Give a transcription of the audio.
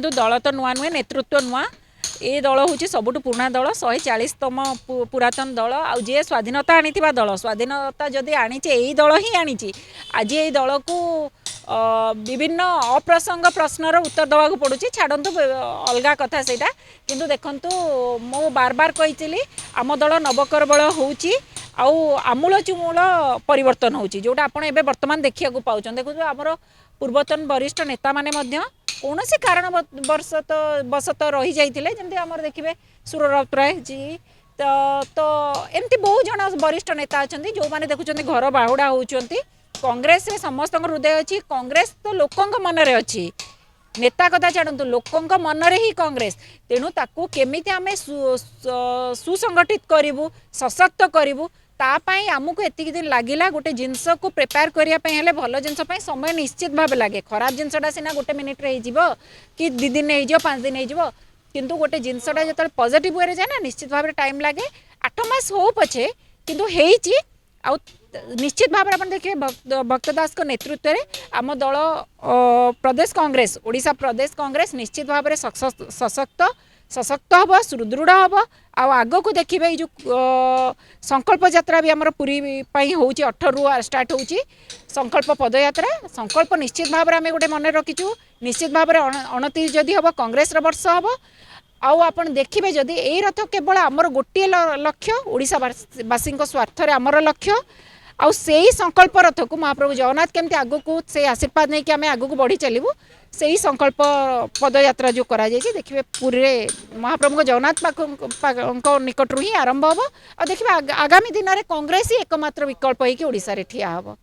दल तो नुआ नुहे नेतृत्व नुआ ए दल हूँ सबुठ पुराणा दल 140तम पुरातन दल आउ जी स्वाधीनता आनी दल स्वाधीनता जदि आनी यही दल ही आनी आज ये दल को विभिन्न अप्रसंग प्रश्नर उत्तर देवाक पड़ू छाड़ू अलग कथा से किंतु देखंतु मो बार बार कही आम दल नवकरबल होउची आमूल चूमूल परिवर्तन होउची जोटा आपण एबे वर्तमान देखिया को पाउछन देखु हमर पूर्वतन वरिष्ठ नेता माने मध्य कौन सी कारण बसत रही जाइतिले जमती हमर देखिबे सुर राउतराय जी तो एमती बहुत जन वरिष्ठ नेता अच्छा जो मैंने देखुं घर बाहुड़ा होती कांग्रेस रे समस्त हृदय अच्छी कांग्रेस तो लोकों मनरे अच्छी नेता कथा छाड़ू लोकों मनरे ही कांग्रेस तेणु ताकू केमिति आमे सुसंगठित करूँ सशक्त करूँ तापाई आमको एतिक दिन लगिला गोटे जिनस को प्रिपेयर करने भल जिनस समय निश्चित भाव लगे खराब जिनसटा सीना गोटे मिनिट कि 2 दिन हो 5 दिन हो किंतु गोटे जिनसटा जो पॉजिटिव वे जाए ना निश्चित भाव टाइम लगे 8 मास हो पछे किंतु हेची आ निश्चित भाव आप देखिए भक्त दास को नेतृत्व में आम दल प्रदेश कांग्रेस ओडिशा प्रदेश कांग्रेस निश्चित भाव में सशक्त हम सुदृढ़ हम आग को देखिए जो संकल्प यात्रा भी आमर पूरी हूँ 8 रु स्टार्ट होची संकल्प पदयात्रा संकल्प निश्चित भाव में आम गोटे मन रखीचु निश्चित भाव में 29 जदि हम कांग्रेस वर्ष हम आप देखिए जदि यही रथ केवल आमर गोटे लक्ष्य ओडिशावासी स्वार्थ आमर लक्ष्य आउ से ही संकल्प रथ को महाप्रभु जगन्नाथ केमती आग को से आशीर्वाद नहीं कि आम आग को बढ़ी चलू से ही संकल्प पदयात्रा जो करा जाए देखिए पूरी महाप्रभु जगन्नाथ निकट ही आरंभ हम और देखिए आगामी दिन में कांग्रेस ही एकमात्र विकल्प होगी ओडिशा रे ठिया हम।